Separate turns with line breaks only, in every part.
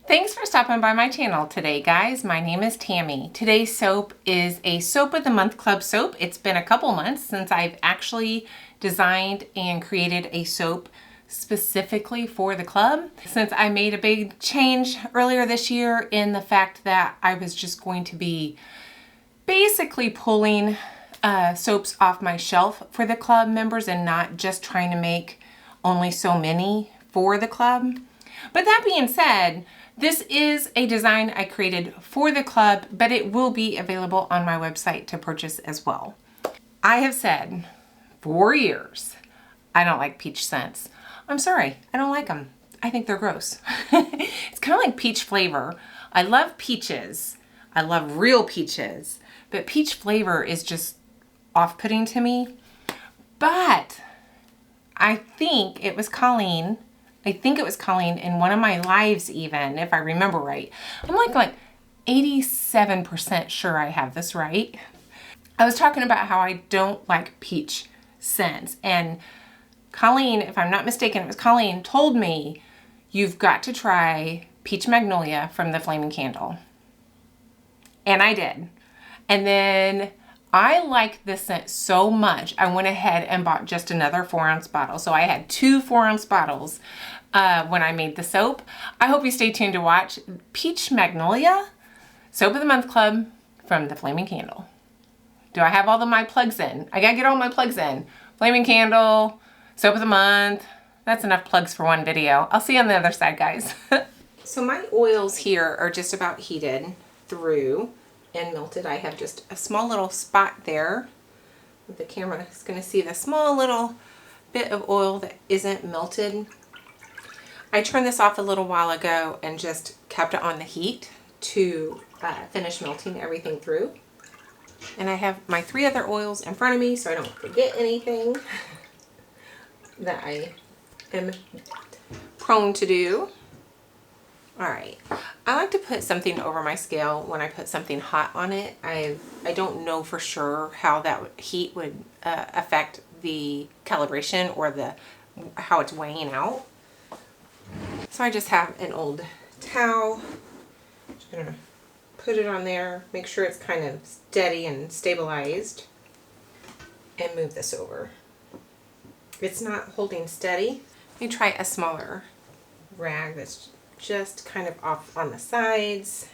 Thanks for stopping by my channel today, guys. My name is Tammy. Today's soap is a Soap of the Month Club soap. It's been a couple months since I've actually designed and created a soap specifically for the club, since I made a big change earlier this year in the fact that I was just going to be basically pulling soaps off my shelf for the club members and not just trying to make only so many for the club. But that being said, this is a design I created for the club, but it will be available on my website to purchase as well. I have said for years, I don't like peach scents. I'm sorry, I don't like them. I think they're gross. It's kind of like peach flavor. I love peaches. I love real peaches, but peach flavor is just off-putting to me. But I think it was Colleen in one of my lives, even if I remember right. I'm like 87% sure I have this right. I was talking about how I don't like peach scents, and Colleen, if I'm not mistaken, it was Colleen, told me you've got to try Peach Magnolia from the Flaming Candle. And I did. And then I liked this scent so much, I went ahead and bought just another 4-ounce bottle. So I had 2 4-ounce bottles when I made the soap. I hope you stay tuned to watch Peach Magnolia Soap of the Month Club from the Flaming Candle. Do I have all of my plugs in? I gotta get all my plugs in. Flaming Candle, Soap of the Month. That's enough plugs for one video. I'll see you on the other side, guys. So my oils here are just about heated through and melted. I have just a small little spot there. The camera is going to see the small little bit of oil that isn't melted. I turned this off a little while ago and just kept it on the heat to finish melting everything through. And I have my 3 other oils in front of me so I don't forget anything that I am prone to do. Alright, I like to put something over my scale when I put something hot on it. I don't know for sure how that heat would affect the calibration or how it's weighing out. So I just have an old towel. Just going to put it on there, make sure it's kind of steady and stabilized, and move this over. It's not holding steady. Let me try a smaller rag that's just kind of off on the sides.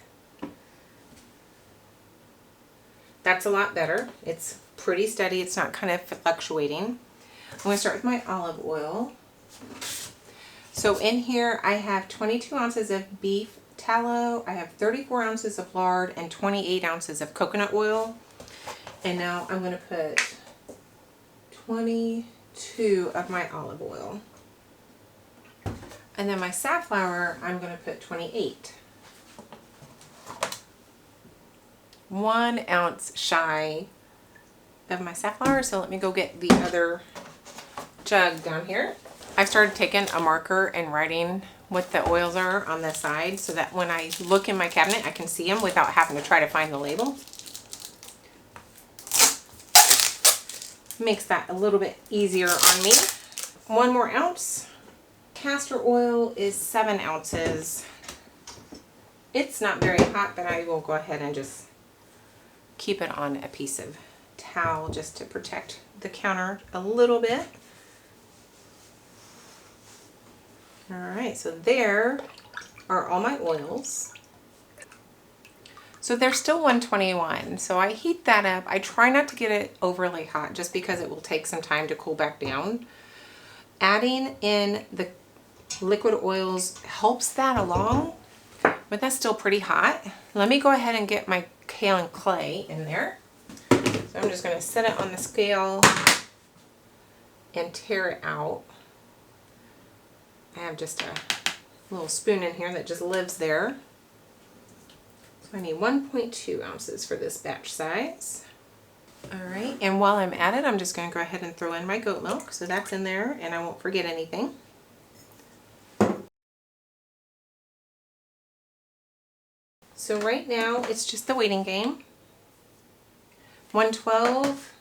That's a lot better. It's pretty steady. It's not kind of fluctuating. I'm going to start with my olive oil. So in here I have 22 ounces of beef tallow. I have 34 ounces of lard and 28 ounces of coconut oil. And now I'm going to put 22 of my olive oil. And then my safflower, I'm going to put 28. 1 ounce shy of my safflower. So let me go get the other jug down here. I've started taking a marker and writing what the oils are on the side so that when I look in my cabinet, I can see them without having to try to find the label. Makes that a little bit easier on me. 1 more ounce. Castor oil is 7 ounces. It's not very hot, but I will go ahead and just keep it on a piece of towel just to protect the counter a little bit. Alright, so there are all my oils. So they're still 121, so I heat that up. I try not to get it overly hot just because it will take some time to cool back down. Adding in the liquid oils helps that along, but that's still pretty hot. Let me go ahead and get my kale and clay in there. So I'm just going to set it on the scale and tear it out. I have just a little spoon in here that just lives there. So I need 1.2 ounces for this batch size. Alright, and while I'm at it, I'm just going to go ahead and throw in my goat milk. So that's in there and I won't forget anything. So right now, it's just the waiting game. 112.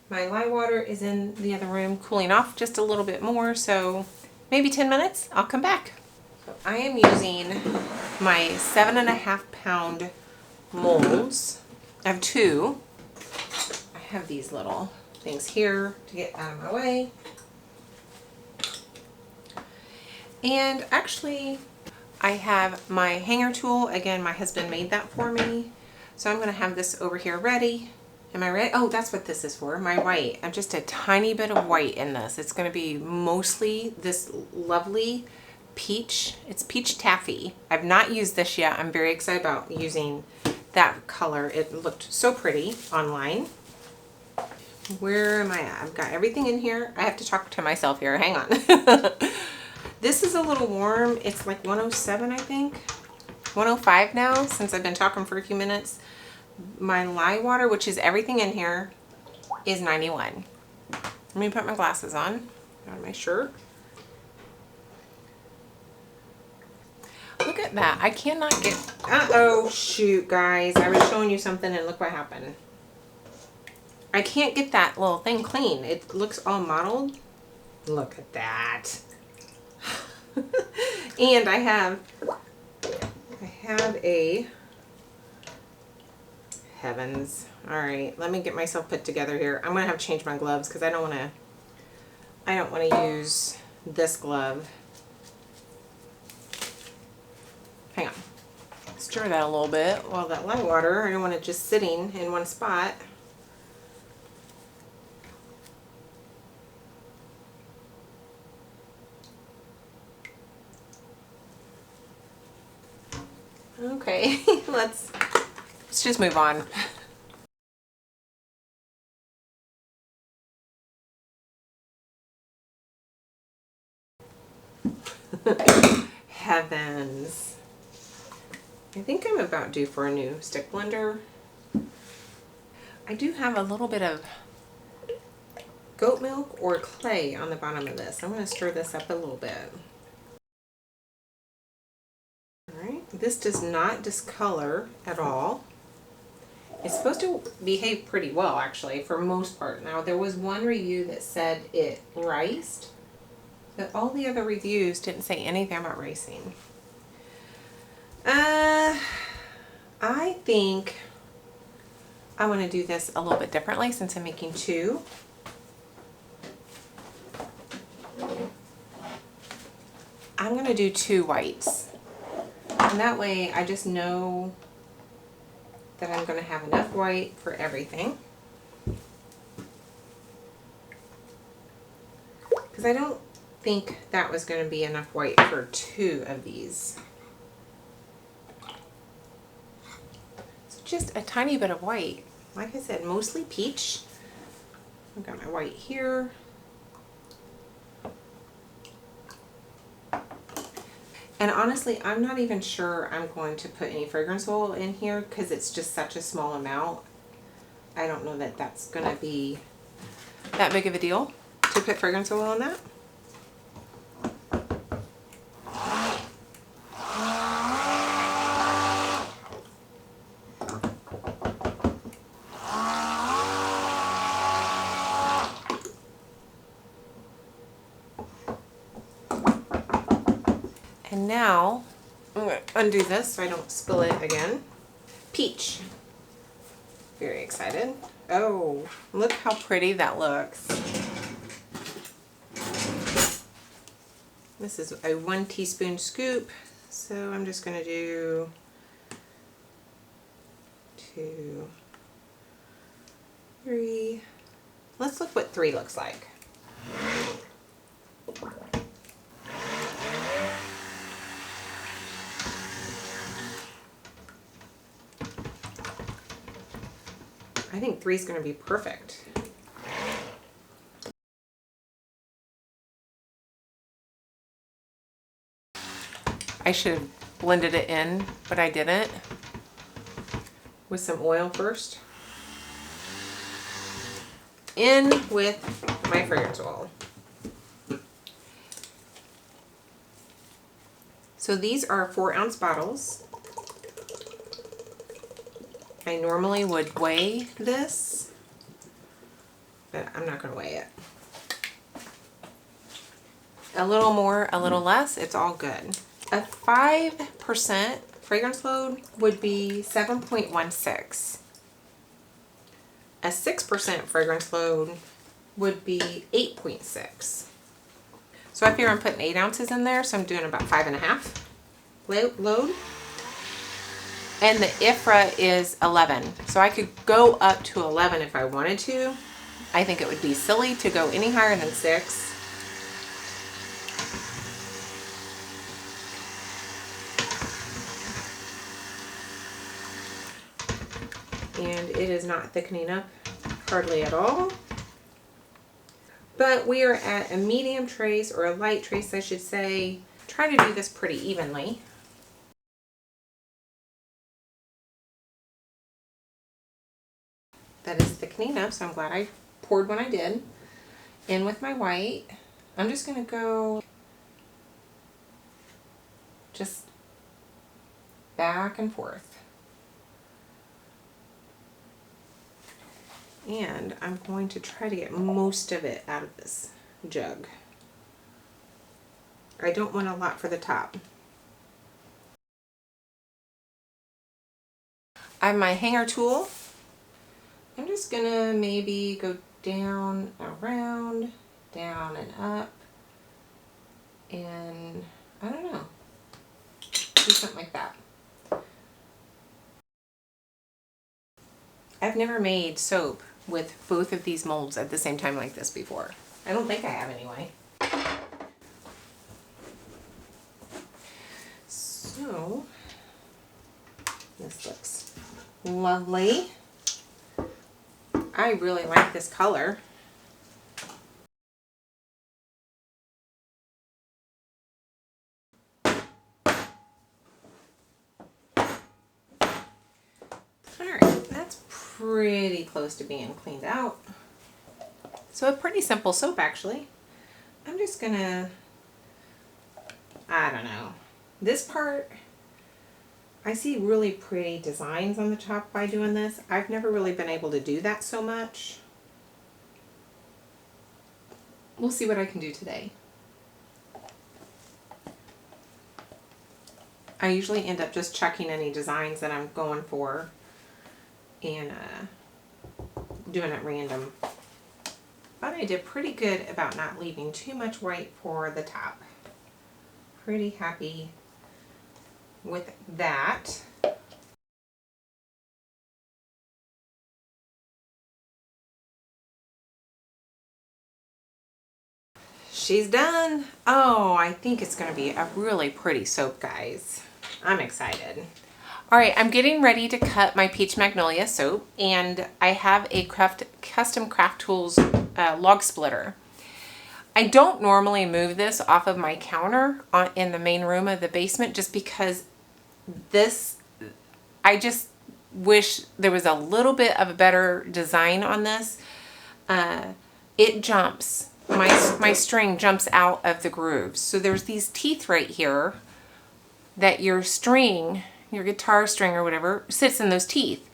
My lye water is in the other room cooling off just a little bit more, so maybe 10 minutes, I'll come back. I am using my 7.5 pound molds. I have two. I have these little things here to get out of my way. And actually, I have my hanger tool. Again, my husband made that for me. So I'm going to have this over here ready. Am I ready? Oh, that's what this is for, my white. I'm just a tiny bit of white in this. It's going to be mostly this lovely peach. It's peach taffy. I've not used this yet. I'm very excited about using that color. It looked so pretty online. Where am I at? I've got everything in here. I have to talk to myself here. Hang on. This is a little warm. It's like 107, I think. 105 now, since I've been talking for a few minutes. My lye water, which is everything in here, is 91. Let me put my glasses on my shirt. Look at that. I cannot get... Uh-oh, shoot, guys. I was showing you something and look what happened. I can't get that little thing clean. It looks all mottled. Look at that. And I have a... Heavens. All right, let me get myself put together here. I'm gonna have to change my gloves because I don't want to use this glove. Hang on. Stir that a little bit while that lye water, I don't want it just sitting in one spot. Okay, let's just move on. Heavens. I think I'm about due for a new stick blender. I do have a little bit of goat milk or clay on the bottom of this. I'm going to stir this up a little bit. All right, this does not discolor at all. It's supposed to behave pretty well, actually, for most part. Now, there was one review that said it riced, but all the other reviews didn't say anything about ricing. I think I want to do this a little bit differently since I'm making two. I'm going to do two whites. And that way I just know that I'm going to have enough white for everything. Because I don't think that was going to be enough white for two of these. So just a tiny bit of white. Like I said, mostly peach. I've got my white here. And honestly, I'm not even sure I'm going to put any fragrance oil in here because it's just such a small amount. I don't know that that's going to be that big of a deal to put fragrance oil on that. And now, I'm going to undo this so I don't spill it again. Peach. Very excited. Oh, look how pretty that looks. This is a 1 teaspoon scoop, so I'm just going to do 2, 3. Let's look what 3 looks like. I think 3 is going to be perfect. I should have blended it in, but I didn't. With some oil first. In with my fragrance oil. So these are 4-ounce bottles. I normally would weigh this, but I'm not going to weigh it. A little more, a little less, it's all good. A 5% fragrance load would be 7.16. A 6% fragrance load would be 8.6. So I figure I'm putting 8 ounces in there, so I'm doing about 5.5 load. And the IFRA is 11. So I could go up to 11 if I wanted to. I think it would be silly to go any higher than 6. And it is not thickening up hardly at all. But we are at a medium trace, or a light trace I should say. Try to do this pretty evenly. That is thickening up, so I'm glad I poured when I did. In with my white. I'm just going to go just back and forth. And I'm going to try to get most of it out of this jug. I don't want a lot for the top. I have my hanger tool. I'm just gonna maybe go down, around, down and up, and I don't know, do something like that. I've never made soap with both of these molds at the same time like this before. I don't think I have anyway. So, this looks lovely. I really like this color. Alright, that's pretty close to being cleaned out. So a pretty simple soap actually. I'm just gonna, I don't know. This part, I see really pretty designs on the top by doing this. I've never really been able to do that so much. We'll see what I can do today. I usually end up just checking any designs that I'm going for and doing it random. But I did pretty good about not leaving too much white for the top. Pretty happy with that. She's done. Oh, I think it's going to be a really pretty soap, guys. I'm excited. All right, I'm getting ready to cut my Peach Magnolia soap, and I have a custom Craft Tools log splitter. I don't normally move this off of my counter in the main room of the basement just because this, I just wish there was a little bit of a better design on this. It jumps. My string jumps out of the grooves. So there's these teeth right here that your string, your guitar string or whatever, sits in those teeth.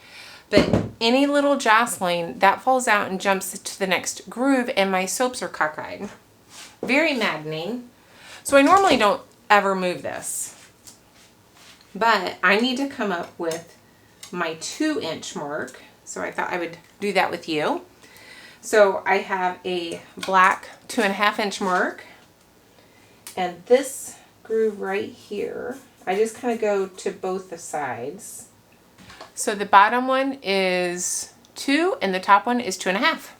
But any little jostling, that falls out and jumps to the next groove, and my soaps are cockeyed. Very maddening. So I normally don't ever move this. But I need to come up with my 2-inch mark. So I thought I would do that with you. So I have a black 2.5-inch mark. And this groove right here, I just kind of go to both the sides. So the bottom one is 2 and the top one is 2.5.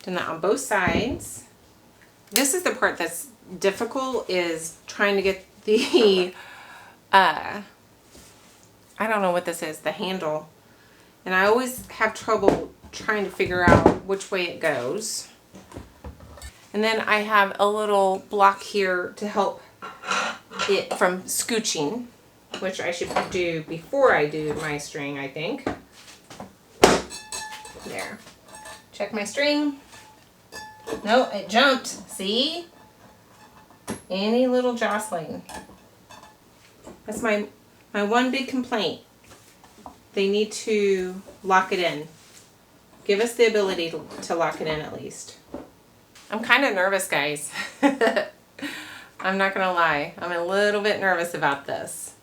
Done that on both sides. This is the part that's difficult, is trying to get the, I don't know what this is, the handle. And I always have trouble trying to figure out which way it goes. And then I have a little block here to help it from scooching, which I should do before I do my string, I think. There. Check my string. No, it jumped. See? Any little jostling. That's my one big complaint. They need to lock it in. Give us the ability to lock it in at least. I'm kind of nervous, guys. I'm not gonna lie. I'm a little bit nervous about this.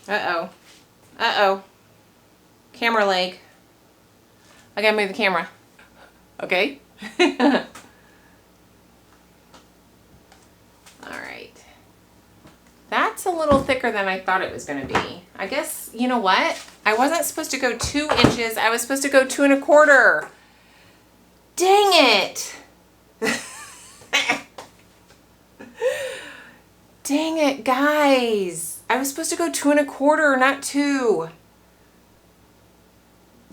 Uh-oh. Uh-oh. Camera leg. I gotta move the camera. Okay. All right. That's a little thicker than I thought it was gonna be. I guess, you know what? I wasn't supposed to go 2 inches. I was supposed to go 2 1/4. Dang it. Dang it, guys. I was supposed to go 2 1/4, not 2.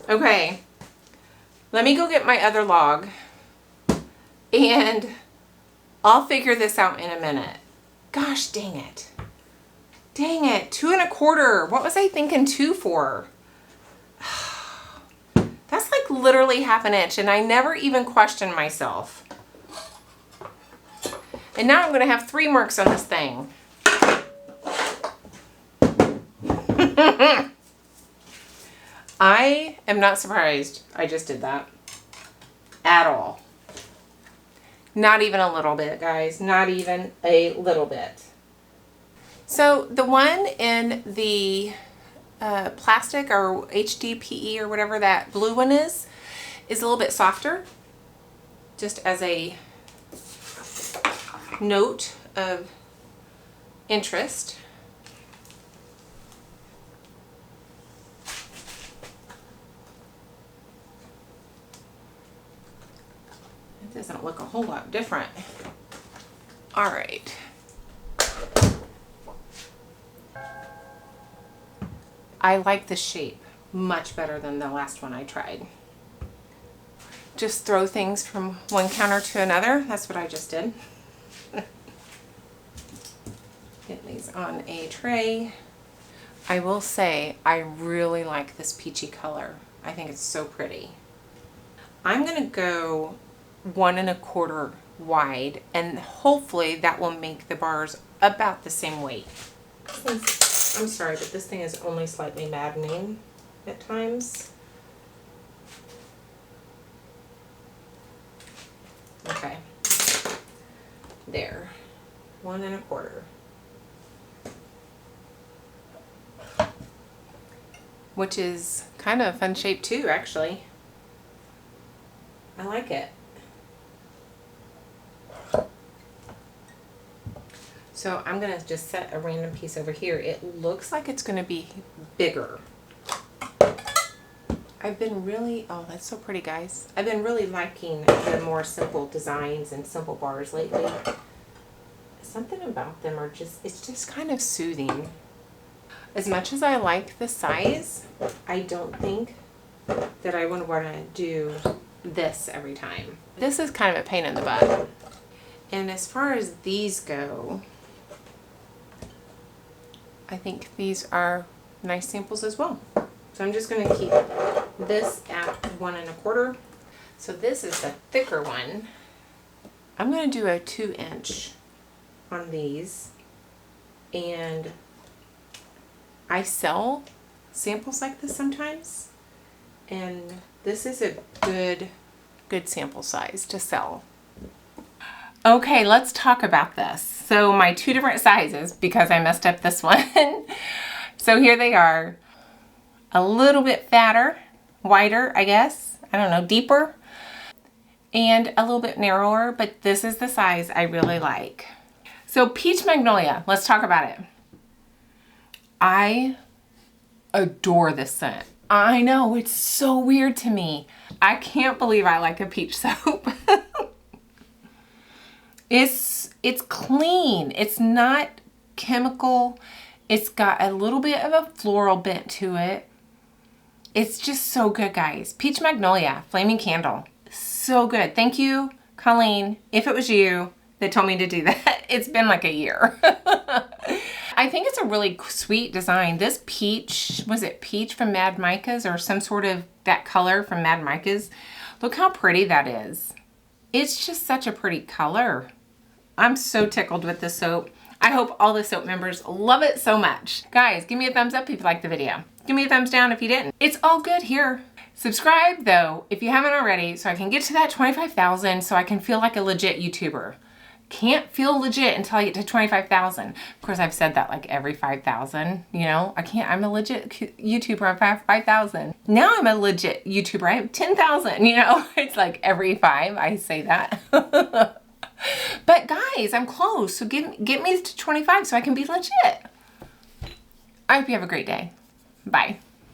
Okay. Let me go get my other log and I'll figure this out in a minute. Gosh, dang it. Dang it, 2 1/4. What was I thinking 2 for? That's like literally 1/2 inch and I never even questioned myself. And now I'm gonna have 3 marks on this thing. I am not surprised I just did that at all. Not even a little bit, guys. Not even a little bit. So the one in the plastic or HDPE or whatever that blue one is a little bit softer. Just as a note of interest. It doesn't look a whole lot different. All right. I like the shape much better than the last one I tried. Just throw things from one counter to another. That's what I just did. Get these on a tray. I will say I really like this peachy color. I think it's so pretty. I'm gonna go 1 1/4 wide and hopefully that will make the bars about the same weight. I'm sorry, but this thing is only slightly maddening at times. Okay, there, 1 1/4. Which is kind of a fun shape too, actually. I like it. So I'm gonna just set a random piece over here. It looks like it's gonna be bigger. I've been really, oh, that's so pretty, guys. I've been really liking the more simple designs and simple bars lately. Something about them are just, it's just kind of soothing. As much as I like the size, I don't think that I would want to do this every time. This is kind of a pain in the butt. And as far as these go, I think these are nice samples as well. So I'm just going to keep this at 1 1/4. So this is the thicker one. I'm going to do a 2 inch on these. And I sell samples like this sometimes. And this is a good sample size to sell. Okay, let's talk about this. So my 2 different sizes, because I messed up this one. So here they are. A little bit fatter, wider, I guess. I don't know, deeper. And a little bit narrower, but this is the size I really like. So Peach Magnolia, let's talk about it. I adore this scent. I know, it's so weird to me. I can't believe I like a peach soap. It's clean. It's not chemical. It's got a little bit of a floral bent to it. It's just so good, guys. Peach Magnolia, Flaming Candle. So good. Thank you, Colleen, if it was you that told me to do that. It's been like a year. I think it's a really sweet design. This peach, was it peach from Mad Micah's or some sort of that color from Mad Micah's? Look how pretty that is. It's just such a pretty color. I'm so tickled with this soap. I hope all the soap members love it so much. Guys, give me a thumbs up if you liked the video. Give me a thumbs down if you didn't. It's all good here. Subscribe though, if you haven't already, so I can get to that 25,000 so I can feel like a legit YouTuber. Can't feel legit until I get to 25,000. Of course, I've said that like every 5,000, you know, I'm a legit YouTuber. I have 5,000. Now I'm a legit YouTuber. I have 10,000, you know, it's like every 5 I say that. But guys, I'm close. So get me to 25 so I can be legit. I hope you have a great day. Bye.